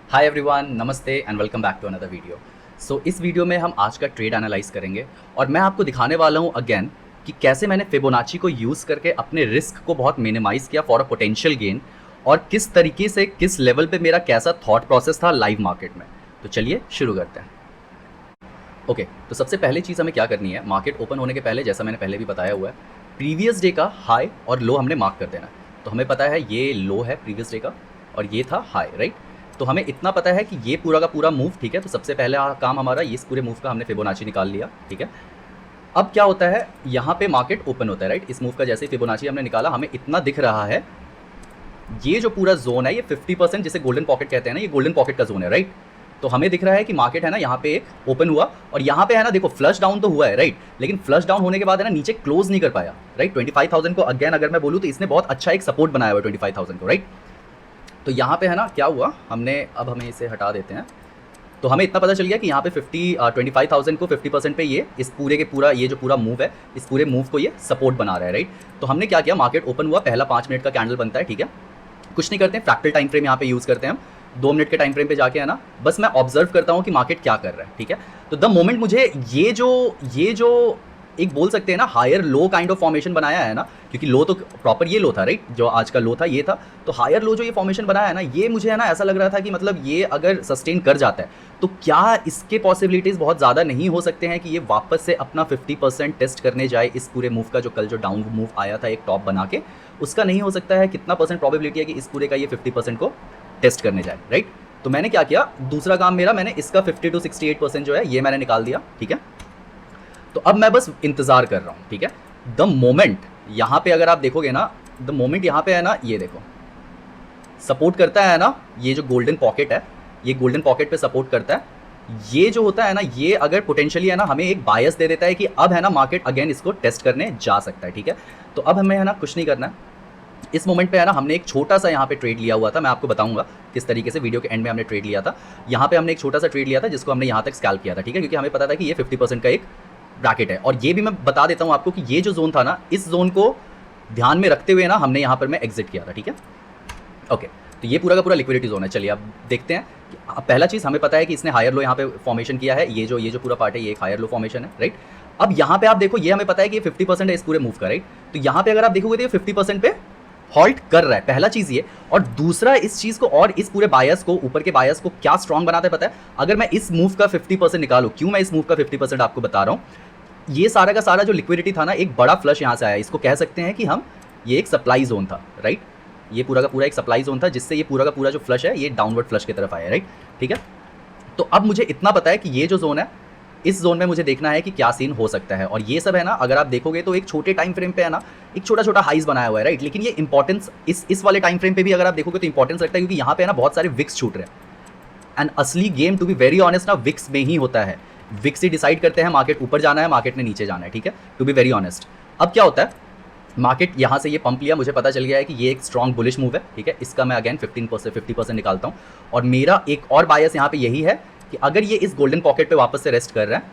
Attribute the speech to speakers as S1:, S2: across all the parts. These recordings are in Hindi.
S1: हाय एवरीवन, नमस्ते and welcome back to another video. इस वीडियो में हम आज का ट्रेड एनालाइज करेंगे और मैं आपको दिखाने वाला हूँ अगेन कि कैसे मैंने फिबोनाची को यूज़ करके अपने रिस्क को बहुत मिनिमाइज़ किया फॉर अ पोटेंशियल गेन, और किस तरीके से किस लेवल पे मेरा कैसा थॉट प्रोसेस था लाइव मार्केट में। तो चलिए शुरू करते हैं। ओके, तो सबसे पहले चीज़ हमें क्या करनी है, मार्केट ओपन होने के पहले, जैसा मैंने पहले भी बताया हुआ है, प्रीवियस डे का हाई और लो हमने मार्क कर देना है। तो हमें पता है ये लो है प्रीवियस डे का और ये था हाई, राइट। तो हमें इतना पता है कि ये पूरा का पूरा मूव, ठीक है। तो सबसे पहले काम हमारा इस पूरे मूव का हमने फिबोनाची निकाल लिया, ठीक है। अब क्या होता है, यहाँ पे मार्केट ओपन होता है, राइट। इस मूव का जैसे ही फिबोनाची हमने निकाला, हमें इतना दिख रहा है, ये जो पूरा जोन है ये 50%, जिसे गोल्डन पॉकेट कहते हैं ना, ये गोल्डन पॉकेट का जोन है, राइट। तो हमें दिख रहा है कि मार्केट है ना यहाँ पे एक ओपन हुआ और यहाँ पे है ना, देखो फ्लश डाउन तो हुआ है, राइट। लेकिन फ्लश डाउन होने के बाद है ना नीचे क्लोज नहीं कर पाया, राइट। 25,000 को अगेन अगर मैं बोलूँ तो इसने बहुत अच्छा एक सपोर्ट बनाया हुआ है 25,000 को, राइट। तो यहाँ पे है ना क्या हुआ, अब हमें इसे हटा देते हैं। तो हमें इतना पता चल गया कि यहाँ पे 25,000 को 50% पे ये इस पूरे के पूरा ये जो पूरा मूव है, इस पूरे मूव को ये सपोर्ट बना रहा है, राइट। तो हमने क्या किया, मार्केट ओपन हुआ, पहला 5 मिनट का कैंडल बनता है, ठीक है। कुछ नहीं करते हैं, फ्रैक्टल टाइम फ्रेम यहाँ पे यूज़ करते हैं हम। 2 मिनट के टाइम फ्रेम पे जाके है ना, बस मैं ऑब्जर्व करता हूँ कि मार्केट क्या कर रहा है, ठीक है। तो द मोमेंट मुझे ये जो एक बोल सकते हैं ना higher low kind of formation बनाया है ना, क्योंकि लो तो प्रॉपर ये लो था, राइट, जो आज का लो था ये था। तो हायर लो जो ये फॉर्मेशन बनाया है ना, ये मुझे है ना ऐसा लग रहा था कि मतलब ये अगर सस्टेन कर जाता है तो क्या इसके पॉसिबिलिटीज़ बहुत ज़्यादा नहीं हो सकते हैं कि ये वापस से अपना 50% टेस्ट करने जाए इस पूरे मूव का, जो कल जो डाउन मूव आया था एक टॉप बना के, उसका नहीं हो सकता है। कितना परसेंट प्रोबेबिलिटी है कि इस पूरे का ये 50% को टेस्ट करने जाए, राइट। तो मैंने क्या किया, दूसरा काम मेरा, मैंने इसका 50 to 68% जो है ये मैंने निकाल दिया, ठीक है। तो अब मैं बस इंतज़ार कर रहा हूँ, ठीक है। द मोमेंट यहाँ पे अगर आप देखोगे ना, द मोमेंट यहाँ पे है ना, ये देखो सपोर्ट करता है ना, ये जो गोल्डन पॉकेट है, ये गोल्डन पॉकेट पे सपोर्ट करता है। ये जो होता है ना, ये अगर पोटेंशियली है ना हमें एक बायस दे देता है कि अब है ना मार्केट अगेन इसको टेस्ट करने जा सकता है, ठीक है। तो अब हमें है ना कुछ नहीं करना है। इस मोमेंट पे है ना हमने एक छोटा सा यहाँ पे ट्रेड लिया हुआ था, मैं आपको बताऊंगा किस तरीके से, वीडियो के एंड में हमने ट्रेड लिया था। यहाँ पे हमने एक छोटा सा ट्रेड लिया था जिसको हमने यहाँ तक स्कैल्प किया था, ठीक है, क्योंकि हमें पता था कि ये 50% का एक ब्रैकेट है। और ये भी मैं बता देता हूँ आपको कि ये जो जोन था ना, इस जोन को ध्यान में रखते हुए ना हमने यहाँ पर मैं एग्जिट किया था, ठीक है। ओके, तो ये पूरा का पूरा लिक्विडिटी जोन है। चलिए अब देखते हैं। अब पहला चीज़ हमें पता है कि इसने हायर लो यहाँ पे फॉर्मेशन किया है, ये जो पूरा पार्ट है ये एक हायर लो फॉर्मेशन है, राइट। अब यहाँ पे आप देखो, ये हमें पता है कि 50% है इस पूरे मूव का, राइट। तो यहाँ पे अगर आप देखोगे तो ये 50% पे हॉल्ट कर रहा है, पहला चीज़ ये। और दूसरा इस चीज़ को और इस पूरे बायस को, ऊपर के बायस को क्या स्ट्रॉन्ग बनाता है पता है, अगर मैं इस मूव का 50% निकालूँ, क्यों मैं इस मूव का 50% आपको बता रहा हूँ, ये सारा का सारा जो लिक्विडिटी था ना, एक बड़ा फ्लश यहाँ से आया, इसको कह सकते हैं कि हम, ये एक सप्लाई जोन था, राइट। ये पूरा का पूरा एक सप्लाई जोन था जिससे ये पूरा का पूरा जो फ्लश है ये डाउनवर्ड फ्लश की तरफ आया, राइट, ठीक है। तो अब मुझे इतना पता है कि ये जो जोन है, इस जोन में मुझे देखना है कि क्या सीन हो सकता है। और ये सब है ना, अगर आप देखोगे तो एक छोटे टाइम फ्रेम पे है ना एक छोटा छोटा हाइज बनाया हुआ है, राइट। लेकिन ये इंपॉर्टेंस इस वाले टाइम फ्रेम पे भी अगर आप देखोगे तो इंपॉर्टेंस रखता है, क्योंकि यहाँ पे है ना बहुत सारे विक्स छूट रहे हैं। एंड असली game, to be very honest ना, विक्स में ही होता है। विक्स ही डिसाइड करते हैं मार्केट ऊपर जाना है, मार्केट ने नीचे जाना है, ठीक है, टू बी वेरी ऑनेस्ट। अब क्या होता है, मार्केट यहाँ से ये पंप लिया, मुझे पता चल गया है कि ये एक स्ट्रॉन्ग बुलिश मूव है, ठीक है। इसका मैं अगेन 50% निकालता हूँ। और मेरा एक और बायस यहाँ पे यही है कि अगर ये इस गोल्डन पॉकेट पे वापस से रेस्ट कर रहा है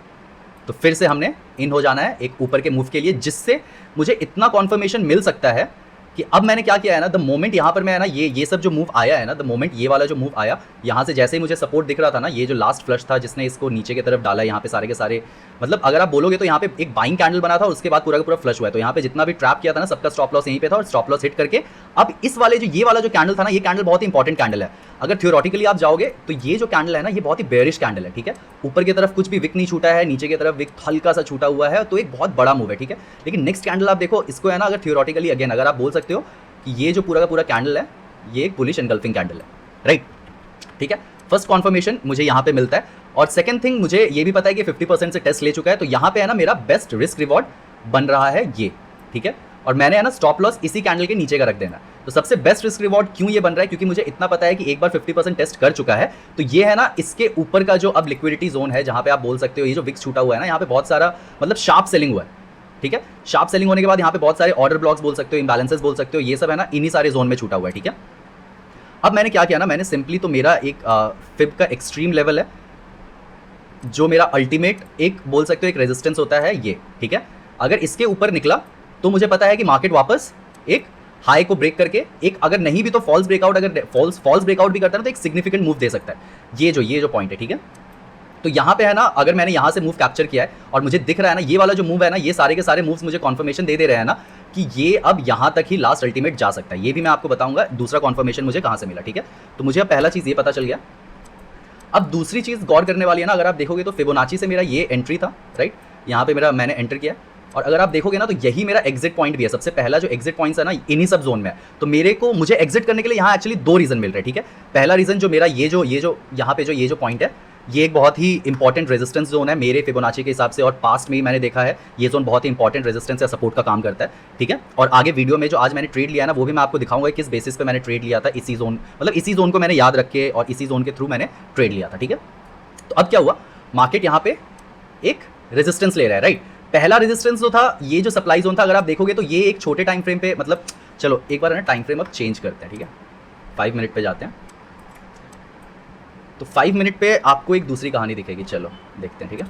S1: तो फिर से हमने इन हो जाना है एक ऊपर के मूव के लिए, जिससे मुझे इतना कॉन्फर्मेशन मिल सकता है कि अब मैंने क्या किया है ना, द मोमेंट यहाँ पर मैं है ना, ये सब जो मूव आया है ना, द मोमेंट ये वाला जो मूव आया, यहाँ से जैसे ही मुझे सपोर्ट दिख रहा था ना, ये जो लास्ट फ्लश था जिसने इसको नीचे की तरफ डाला, यहाँ पे सारे के सारे, मतलब अगर आप बोलोगे तो यहाँ पे एक बाइंग कैंडल बना था और उसके बाद पूरा का पूरा फ्लश हुआ है। तो यहाँ पे जितना भी ट्रैप किया था ना, सबका स्टॉप लॉस यहीं पे था, और स्टॉप लॉस हिट करके अब इस वाले जो ये वाला जो कैंडल था ना, ये कैंडल बहुत ही इंपॉर्टेंट कैंडल है। अगर थ्योरेटिकली आप जाओगे तो ये जो कैंडल है ना, ये बहुत ही बेयरिश कैंडल है, ठीक है। ऊपर की तरफ कुछ भी विक नहीं छूटा है, नीचे की तरफ विक हल्का सा छूटा हुआ है, तो एक बहुत बड़ा मूव है, ठीक है। लेकिन नेक्स्ट कैंडल आप देखो, इसको है ना, अगर थ्योरेटिकली अगेन अगर आप बोल सकते हो कि ये जो पूरा का पूरा कैंडल है ये एक बुलिश एनगल्फिंग कैंडल है, राइट, ठीक है। फर्स्ट कॉन्फर्मेशन मुझे यहाँ पे मिलता है। और सेकंड थिंग, मुझे ये भी पता है कि 50% से टेस्ट ले चुका है, तो यहाँ पे है ना मेरा बेस्ट रिस्क रिवॉर्ड बन रहा है ये, ठीक है। और मैंने है ना स्टॉप लॉस इसी कैंडल के नीचे का रख देना। तो सबसे बेस्ट रिस्क रिवॉर्ड क्यों ये बन रहा है, क्योंकि मुझे इतना पता है कि एक बार 50% टेस्ट कर चुका है, तो ये है ना इसके ऊपर का जो अब लिक्विडिटी जोन है, जहाँ पे आप बोल सकते हो ये जो विक्स छूटा हुआ है ना, यहाँ पे बहुत सारा मतलब शार्प सेलिंग हुआ है, ठीक है। शार्प सेलिंग होने के बाद यहाँ पे बहुत सारे ऑर्डर ब्लॉक्स बोल सकते हो, इम्बैलेंसेस बोल सकते हो, ये सब है ना इन्हीं सारे जोन में छूटा हुआ है, ठीक है। अब मैंने क्या किया ना, मैंने सिंपली, तो मेरा एक फिब का एक्सट्रीम लेवल है, जो मेरा अल्टीमेट एक बोल सकते हो एक रेजिस्टेंस होता है ये, ठीक है। अगर इसके ऊपर निकला तो मुझे पता है कि मार्केट वापस एक हाई को ब्रेक करके एक, अगर नहीं भी तो फॉल्स ब्रेकआउट, अगर फॉल्स ब्रेकआउट भी करता है ना तो एक सिग्निफिकेंट मूव दे सकता है। ये जो पॉइंट है, ठीक है। तो यहाँ पे है ना, अगर मैंने यहाँ से मूव कैप्चर किया है और मुझे दिख रहा है ना ये वाला जो मूव है ना, ये सारे के सारे मूव्स मुझे कॉन्फर्मेशन दे रहे हैं ना कि ये अब यहाँ तक ही लास्ट अल्टीमेट जा सकता है। ये भी मैं आपको बताऊंगा दूसरा कॉन्फर्मेशन मुझे कहाँ से मिला, ठीक है। तो मुझे अब पहला चीज़ ये पता चल गया। अब दूसरी चीज़ गौर करने वाली है ना, अगर आप देखोगे तो फिबोनाची से मेरा ये एंट्री था, राइट, यहाँ पे मैंने एंटर किया, और अगर आप देखोगे ना तो यही मेरा एग्जिट पॉइंट भी है। सबसे पहला जो एग्जिट पॉइंट्स है ना इन्हीं सब जोन में है। तो मुझे एग्जिट करने के लिए यहाँ एक्चुअली 2 रीज़न मिल रहे हैं, ठीक है। पहला रीज़न जो मेरा ये जो यहाँ पे ये जो पॉइंट है, ये एक बहुत ही इंपॉर्टेंट रेजिस्टेंस जोन है मेरे फिबोनाची के हिसाब से, और पास्ट में ही मैंने देखा है ये जोन बहुत ही इंपॉर्टेंट रेजिस्टेंस या सपोर्ट का काम करता है, ठीक है। और आगे वीडियो में जो आज मैंने ट्रेड लिया ना वो भी मैं आपको दिखाऊंगा किस बेसिस पे मैंने ट्रेड लिया था। इसी जोन, मतलब इसी जोन को मैंने याद रख के और इसी जोन के थ्रू मैंने ट्रेड लिया था, ठीक है। तो अब क्या हुआ, मार्केट यहाँ पे एक रेजिस्टेंस ले रहा है, राइट। पहला रेजिस्टेंस जो था, ये जो सप्लाई जोन था, अगर आप देखोगे तो ये एक छोटे टाइम फ्रेम पे, मतलब चलो एक बार ना टाइम फ्रेम अब चेंज करते हैं, ठीक है। 5 मिनट पे जाते हैं। तो 5 मिनट पे आपको एक दूसरी कहानी दिखेगी, चलो देखते हैं, ठीक है।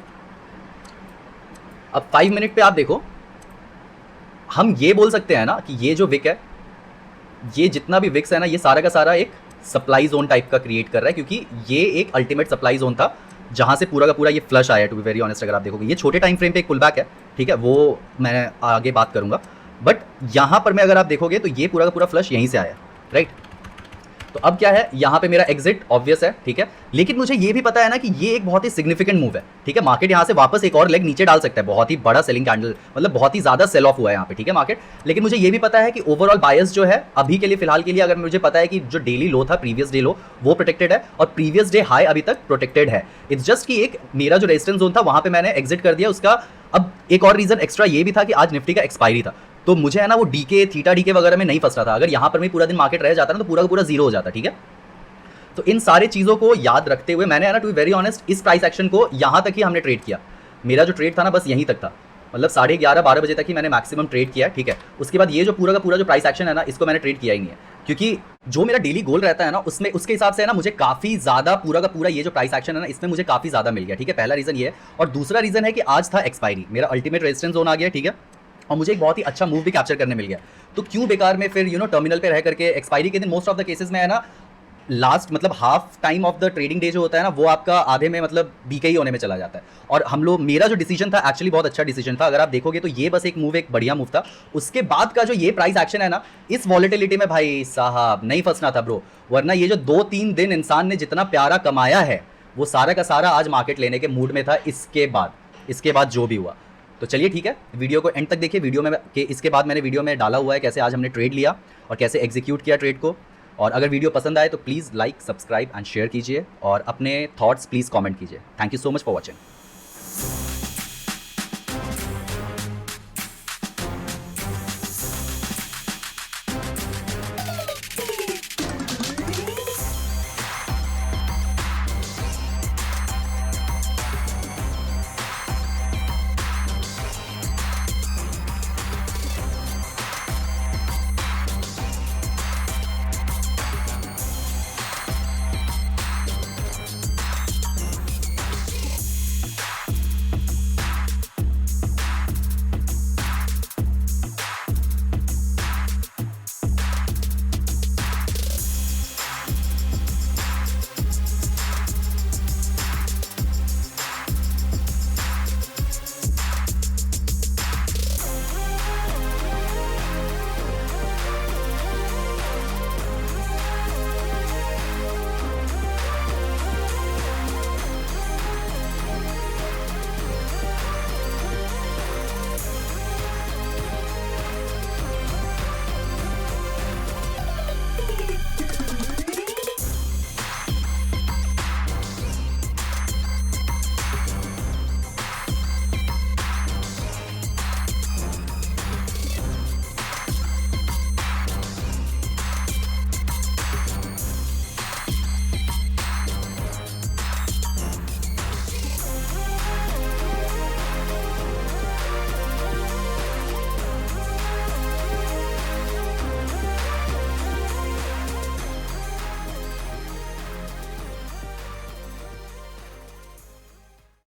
S1: अब 5 मिनट पे आप देखो, हम ये बोल सकते हैं ना कि ये जो विक है, ये जितना भी विक्स है ना, ये सारा का सारा एक सप्लाई जोन टाइप का क्रिएट कर रहा है, क्योंकि ये एक अल्टीमेट सप्लाई जोन था जहां से पूरा का पूरा ये फ्लश आया। टू बी वेरी ऑनेस्ट, अगर आप देखोगे ये छोटे टाइम फ्रेम पे एक पुल बैक है, ठीक है, वो मैं आगे बात करूंगा। बट यहां पर मैं अगर आप देखोगे तो ये पूरा का पूरा फ्लश यहीं से आया, राइट। तो अब क्या है, यहाँ पे मेरा एग्जिट ऑब्वियस है, ठीक है। लेकिन मुझे ये भी पता है ना कि ये एक बहुत ही सिग्निफिकेंट मूव है, ठीक है। मार्केट यहाँ से वापस एक और लेग नीचे डाल सकता है, बहुत ही बड़ा सेलिंग कैंडल, मतलब बहुत ही ज्यादा सेल ऑफ हुआ है यहाँ पे, ठीक है, मार्केट। लेकिन मुझे ये भी पता है कि ओवरऑल बायस जो है अभी के लिए, फिलहाल के लिए, अगर मुझे पता है कि जो डेली लो था, प्रीवियस डे लो, वो प्रोटेक्टेड है और प्रीवियस डे हाई अभी तक प्रोटेक्टेड है। इट्स जस्ट कि एक मेरा जो रेजिस्टेंस जोन था वहां पे मैंने एग्जिट कर दिया उसका। अब एक और रीजन एक्स्ट्रा ये भी था कि आज निफ्टी का एक्सपायरी था, तो मुझे है ना वो डीके, थीटा डीके वगैरह में नहीं फंस रहा था। अगर यहाँ पर भी पूरा दिन मार्केट रह जाता ना तो पूरा का पूरा जीरो हो जाता, ठीक है। तो इन सारी चीज़ों को याद रखते हुए मैंने ना, टू बी वेरी ऑनेस्ट, इस प्राइस एक्शन को यहाँ तक ही हमने ट्रेड किया। मेरा जो ट्रेड था ना बस यहीं तक था, मतलब 11:30-12 बजे तक ही मैंने मैक्सिमम ट्रेड किया, ठीक है। उसके बाद ये जो पूरा का पूरा जो प्राइस एक्शन है ना, इसको मैंने ट्रेड किया ही नहीं है, क्योंकि जो मेरा डेली गोल रहता है ना उसमें, उसके हिसाब से है ना मुझे काफ़ी ज़्यादा पूरा का पूरा ये जो प्राइस एक्शन है ना इसमें मुझे काफ़ी ज़्यादा मिल गया, ठीक है। पहला रीज़न ये है, और दूसरा रीज़न है कि आज था एक्सपायरी, मेरा अल्टीमेट रेजिस्टेंस जोन आ गया, ठीक है, और मुझे एक बहुत ही अच्छा मूव भी कैप्चर करने मिल गया। तो क्यों बेकार में फिर टर्मिनल पे रह करके, एक्सपायरी के दिन मोस्ट ऑफ द केसेस में है ना लास्ट, मतलब half time of the trading day जो होता है ना वो आपका आधे में, मतलब बीके ही होने में चला जाता है। और हम लोग, मेरा जो डिसीजन था एक्चुअली बहुत अच्छा डिसीजन था। अगर आप देखोगे तो ये बस एक मूव, एक बढ़िया मूव था। उसके बाद का जो ये प्राइस एक्शन है ना, इस वॉलेटिलिटी में भाई साहब नहीं फंसना था ब्रो, वरना ये जो 2-3 दिन इंसान ने जितना प्यारा कमाया है वो सारा का सारा आज मार्केट लेने के मूड में था। इसके बाद जो भी हुआ, तो चलिए ठीक है, वीडियो को एंड तक देखिए। वीडियो में इसके बाद मैंने वीडियो में डाला हुआ है कैसे आज हमने ट्रेड लिया और कैसे एग्जीक्यूट किया ट्रेड को। और अगर वीडियो पसंद आए तो please like, subscribe and share कीजिए, और अपने थॉट्स प्लीज़ कमेंट कीजिए। Thank you so much for watching.